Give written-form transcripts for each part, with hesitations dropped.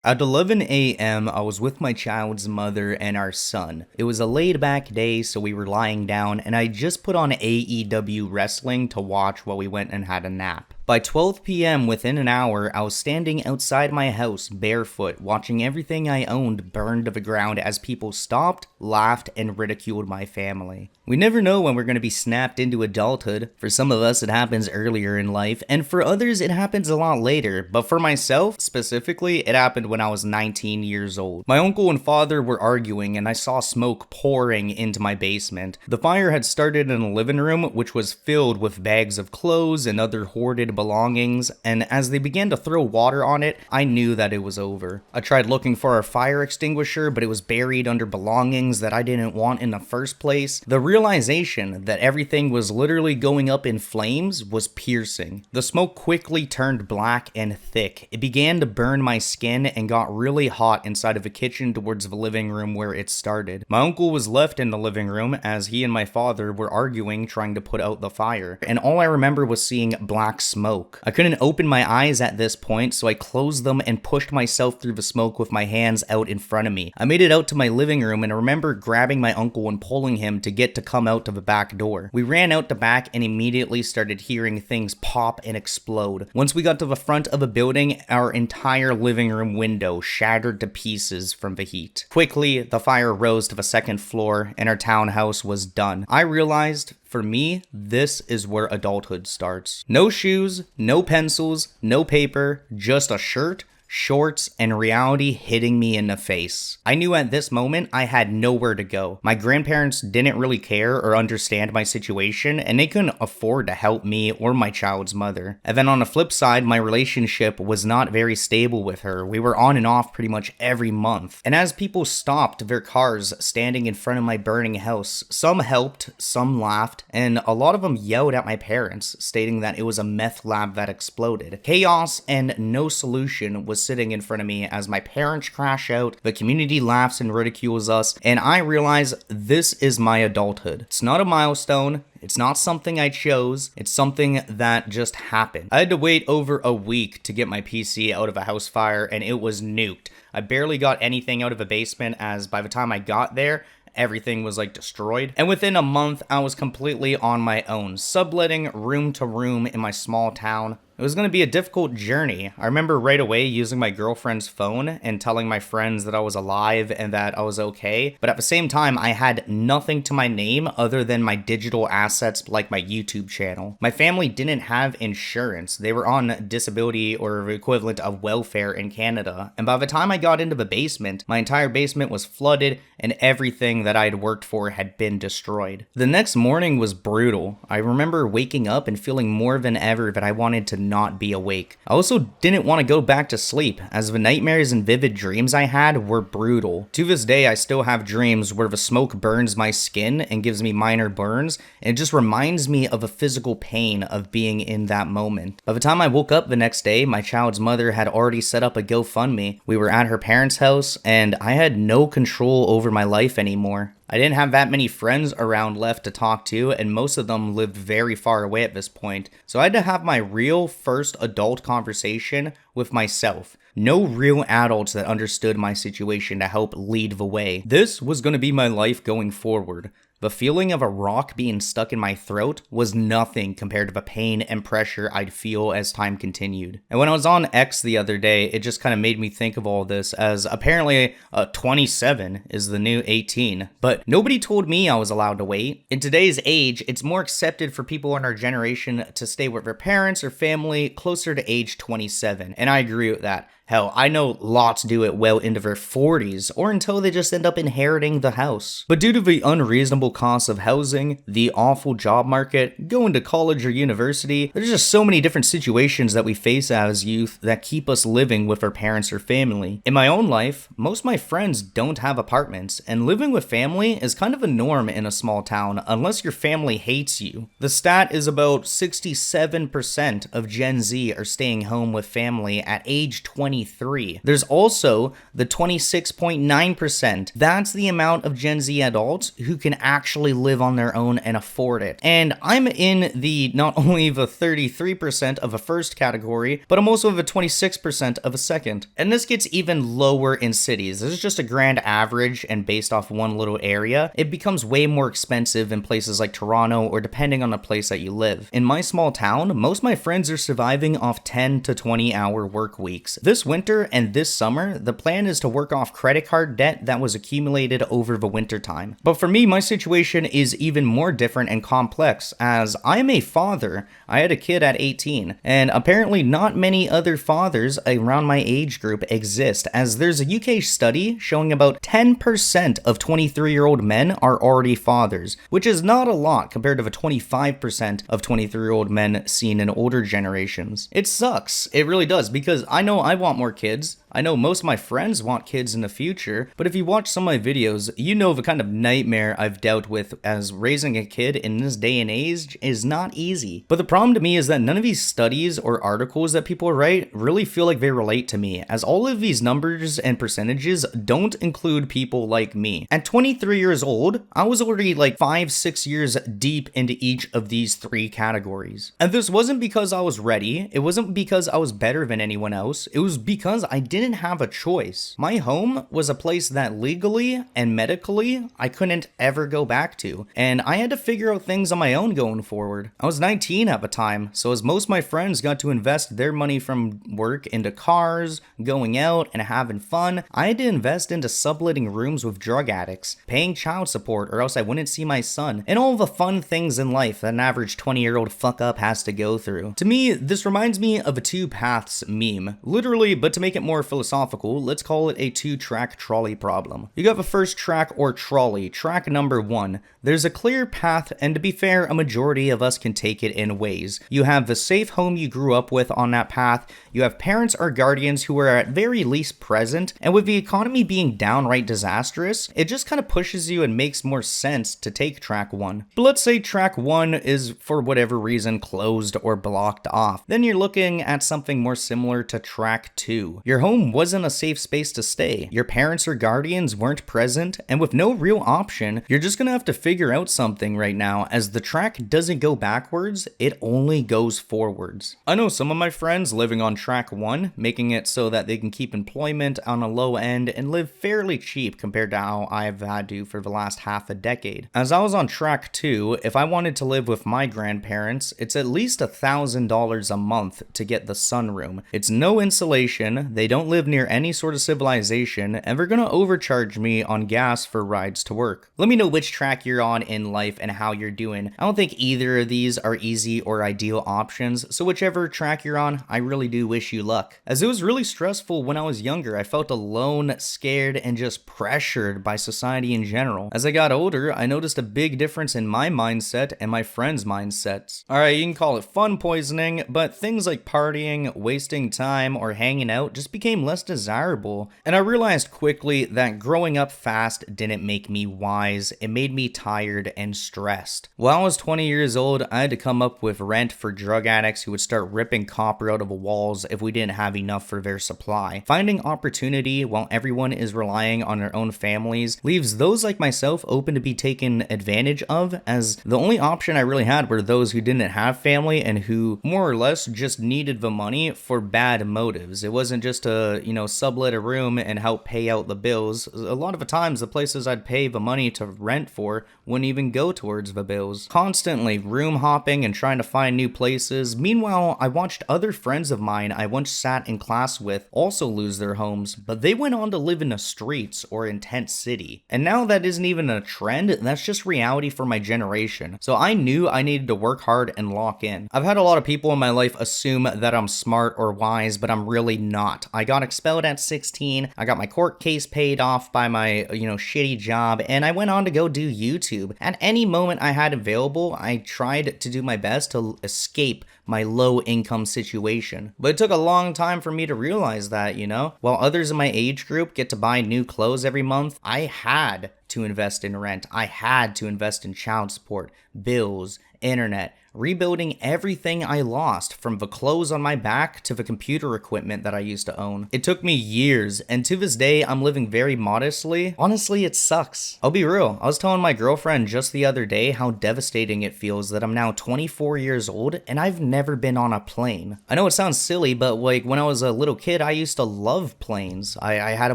At 11 a.m., I was with my child's mother and our son. It was a laid back day, so we were lying down, and I just put on AEW wrestling to watch while we went and had a nap. By 12 p.m., within an hour, I was standing outside my house barefoot, watching everything I owned burn to the ground as people stopped, laughed, and ridiculed my family. We never know when we're going to be snapped into adulthood. For some of us, it happens earlier in life, and for others, it happens a lot later. But for myself, specifically, it happened when I was 19 years old. My uncle and father were arguing, and I saw smoke pouring into my basement. The fire had started in the living room, which was filled with bags of clothes and other hoarded belongings, and as they began to throw water on it, I knew that it was over. I tried looking for a fire extinguisher, but it was buried under belongings that I didn't want in the first place. The realization that everything was literally going up in flames was piercing. The smoke quickly turned black and thick. It began to burn my skin and got really hot inside of the kitchen towards the living room where it started. My uncle was left in the living room as he and my father were arguing, trying to put out the fire, and all I remember was seeing black smoke. I couldn't open my eyes at this point, so I closed them and pushed myself through the smoke with my hands out in front of me. I made it out to my living room and I remember grabbing my uncle and pulling him to get to come out to the back door. We ran out the back and immediately started hearing things pop and explode. Once we got to the front of a building, our entire living room window shattered to pieces from the heat. Quickly, the fire rose to the second floor and our townhouse was done. I realized, for me, this is where adulthood starts. No shoes, no pencils, no paper, just a shirt, shorts, and reality hitting me in the face. I knew at this moment I had nowhere to go. My grandparents didn't really care or understand my situation, and they couldn't afford to help me or my child's mother. And then on the flip side, my relationship was not very stable with her. We were on and off pretty much every month. And as people stopped their cars standing in front of my burning house, some helped, some laughed, and a lot of them yelled at my parents, stating that it was a meth lab that exploded. Chaos and no solution was sitting in front of me as my parents crash out, the community laughs and ridicules us, and I realize this is my adulthood. It's not a milestone. It's not something I chose, it's something that just happened. I had to wait over a week to get my PC out of a house fire and it was nuked. I barely got anything out of a basement as by the time I got there, everything was like destroyed. And within a month, I was completely on my own, subletting room to room in my small town. It was going to be a difficult journey. I remember right away using my girlfriend's phone and telling my friends that I was alive and that I was okay. But at the same time, I had nothing to my name other than my digital assets like my YouTube channel. My family didn't have insurance. They were on disability or the equivalent of welfare in Canada. And by the time I got into the basement, my entire basement was flooded and everything that I had worked for had been destroyed. The next morning was brutal. I remember waking up and feeling more than ever that I wanted to not be awake. I also didn't want to go back to sleep, as the nightmares and vivid dreams I had were brutal. To this day, I still have dreams where the smoke burns my skin and gives me minor burns, and it just reminds me of a physical pain of being in that moment. By the time I woke up the next day, my child's mother had already set up a GoFundMe. We were at her parents' house, and I had no control over my life anymore. I didn't have that many friends around left to talk to, and most of them lived very far away at this point. So I had to have my real first adult conversation with myself. No real adults that understood my situation to help lead the way. This was going to be my life going forward. The feeling of a rock being stuck in my throat was nothing compared to the pain and pressure I'd feel as time continued. And when I was on X the other day, it just kind of made me think of all this, as apparently 27 is the new 18. But nobody told me I was allowed to wait. In today's age, it's more accepted for people in our generation to stay with their parents or family closer to age 27. And I agree with that. Hell, I know lots do it well into their 40s, or until they just end up inheriting the house. But due to the unreasonable cost of housing, the awful job market, going to college or university, there's just so many different situations that we face as youth that keep us living with our parents or family. In my own life, most of my friends don't have apartments, and living with family is kind of a norm in a small town, unless your family hates you. The stat is about 67% of Gen Z are staying home with family at age 20 23. There's also the 26.9%. That's the amount of Gen Z adults who can actually live on their own and afford it. And I'm in the not only the 33% of a first category, but I'm also the 26% of a second. And this gets even lower in cities. This is just a grand average, and based off one little area, it becomes way more expensive in places like Toronto or depending on the place that you live. In my small town, most of my friends are surviving off 10 to 20 hour work weeks. This winter and this summer, the plan is to work off credit card debt that was accumulated over the winter time. But for me, my situation is even more different and complex, as I am a father. I had a kid at 18, and apparently not many other fathers around my age group exist, as there's a UK study showing about 10% of 23-year-old men are already fathers, which is not a lot compared to the 25% of 23-year-old men seen in older generations. It sucks. It really does, because I know I want more kids. I know most of my friends want kids in the future, but if you watch some of my videos, you know the kind of nightmare I've dealt with, as raising a kid in this day and age is not easy. But the problem to me is that none of these studies or articles that people write really feel like they relate to me, as all of these numbers and percentages don't include people like me. At 23 years old, I was already like 5-6 years deep into each of these three categories. And this wasn't because I was ready, it wasn't because I was better than anyone else, it was because I didn't have a choice. My home was a place that legally and medically I couldn't ever go back to, and I had to figure out things on my own going forward. I was 19 at the time, so as most of my friends got to invest their money from work into cars, going out, and having fun, I had to invest into subletting rooms with drug addicts, paying child support or else I wouldn't see my son, and all the fun things in life that an average 20-year-old fuck up has to go through. To me, this reminds me of a two paths meme. Literally, but to make it more philosophical, let's call it a two-track trolley problem. You got the first track or trolley, track number 1. There's a clear path, and to be fair, a majority of us can take it in ways. You have the safe home you grew up with on that path, you have parents or guardians who are at very least present, and with the economy being downright disastrous, it just kind of pushes you and makes more sense to take track 1. But let's say track 1 is for whatever reason closed or blocked off. Then you're looking at something more similar to track 2. Your home wasn't a safe space to stay. Your parents or guardians weren't present, and with no real option, you're just gonna have to figure out something right now, as the track doesn't go backwards, it only goes forwards. I know some of my friends living on track 1, making it so that they can keep employment on a low end and live fairly cheap compared to how I've had to for the last half a decade. As I was on track 2, if I wanted to live with my grandparents, it's at least $1,000 a month to get the sunroom. It's no insulation, they don't live near any sort of civilization, and they're gonna overcharge me on gas for rides to work. Let me know which track you're on in life and how you're doing. I don't think either of these are easy or ideal options, so whichever track you're on, I really do wish you luck. As it was really stressful when I was younger, I felt alone, scared, and just pressured by society in general. As I got older, I noticed a big difference in my mindset and my friends' mindsets. Alright, you can call it fun poisoning, but things like partying, wasting time, or hanging out just became less desirable, and I realized quickly that growing up fast didn't make me wise, it made me tired and stressed. While I was 20 years old, I had to come up with rent for drug addicts who would start ripping copper out of the walls if we didn't have enough for their supply. Finding opportunity while everyone is relying on their own families leaves those like myself open to be taken advantage of, as the only option I really had were those who didn't have family and who more or less just needed the money for bad motives. It wasn't just to, sublet a room and help pay out the bills. A lot of the times, the places I'd pay the money to rent for wouldn't even go towards the bills. Constantly room hopping and trying to find new places. Meanwhile, I watched other friends of mine I once sat in class with also lose their homes, but they went on to live in the streets or in tent city. And now that isn't even a trend, that's just reality for my generation. So I knew I needed to work hard and lock in. I've had a lot of people in my life assume that I'm smart or wise, but I'm really not. I got expelled at 16, I got my court case paid off by my, shitty job, and I went on to go do YouTube. At any moment I had available, I tried to do my best to escape my low income situation. But it took a long time for me to realize that, while others in my age group get to buy new clothes every month, I had to invest in rent. I had to invest in child support, bills, internet, rebuilding everything I lost, from the clothes on my back to the computer equipment that I used to own. It took me years, and to this day, I'm living very modestly. Honestly, it sucks. I'll be real, I was telling my girlfriend just the other day how devastating it feels that I'm now 24 years old and I've never been on a plane. I know it sounds silly, but like when I was a little kid, I used to love planes. I had a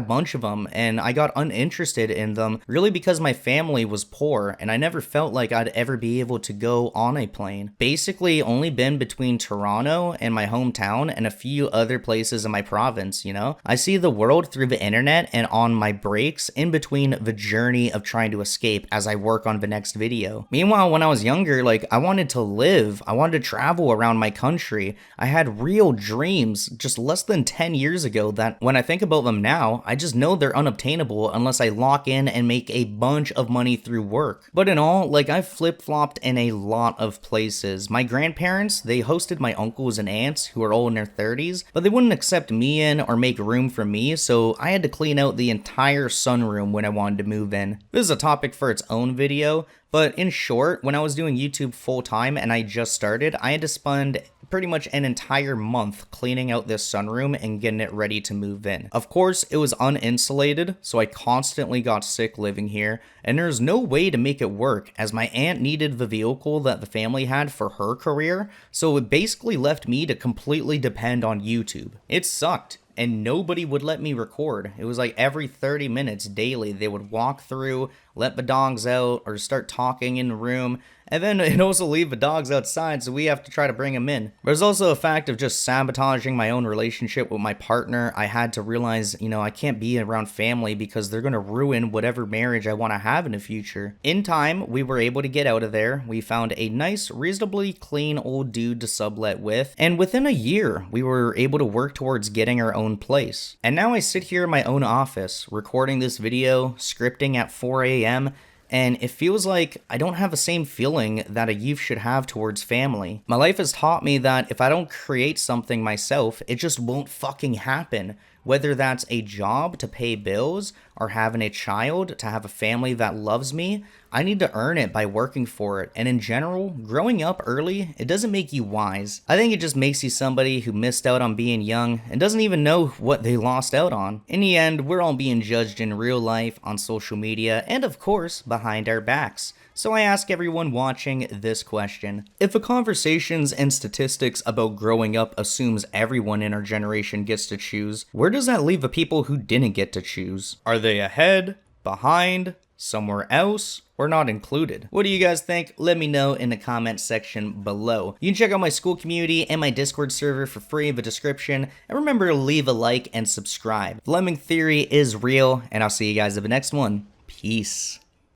bunch of them, and I got uninterested in them really because my family was poor, and I never felt like I'd ever be able to go on a plane. Basically, only been between Toronto and my hometown and a few other places in my province, you know? I see the world through the internet and on my breaks in between the journey of trying to escape as I work on the next video. Meanwhile, when I was younger, like, I wanted to live. I wanted to travel around my country. I had real dreams just less than 10 years ago that when I think about them now, I just know they're unobtainable unless I lock in and make a bunch of money through work. But in all, like, I've flip-flopped in a lot of places. My grandparents, they hosted my uncles and aunts who are all in their 30s, but they wouldn't accept me in or make room for me, so I had to clean out the entire sunroom when I wanted to move in. This is a topic for its own video, but in short, when I was doing YouTube full-time and I just started, I had to spend pretty much an entire month cleaning out this sunroom and getting it ready to move in. Of course, it was uninsulated, so I constantly got sick living here, and there's no way to make it work as my aunt needed the vehicle that the family had for her career, so it basically left me to completely depend on YouTube. It sucked. And nobody would let me record. It was like every 30 minutes daily, they would walk through, let the dogs out, or start talking in the room, and then it'd also leave the dogs outside, so we have to try to bring them in. There's also a fact of just sabotaging my own relationship with my partner. I had to realize, you know, I can't be around family because they're gonna ruin whatever marriage I want to have in the future. In time, we were able to get out of there. We found a nice, reasonably clean old dude to sublet with, and within a year, we were able to work towards getting our own place. And now I sit here in my own office, recording this video, scripting at 4 a.m., and it feels like I don't have the same feeling that a youth should have towards family. My life has taught me that if I don't create something myself, it just won't fucking happen. Whether that's a job to pay bills or having a child to have a family that loves me, I need to earn it by working for it. And in general, growing up early, it doesn't make you wise. I think it just makes you somebody who missed out on being young and doesn't even know what they lost out on. In the end, we're all being judged in real life, on social media, and of course, behind our backs. So I ask everyone watching this question. If the conversations and statistics about growing up assumes everyone in our generation gets to choose, where does that leave the people who didn't get to choose? Are they ahead, behind, somewhere else, or not included? What do you guys think? Let me know in the comment section below. You can check out my school community and my Discord server for free in the description, and remember to leave a like and subscribe. The Lemming theory is real, and I'll see you guys in the next one. Peace.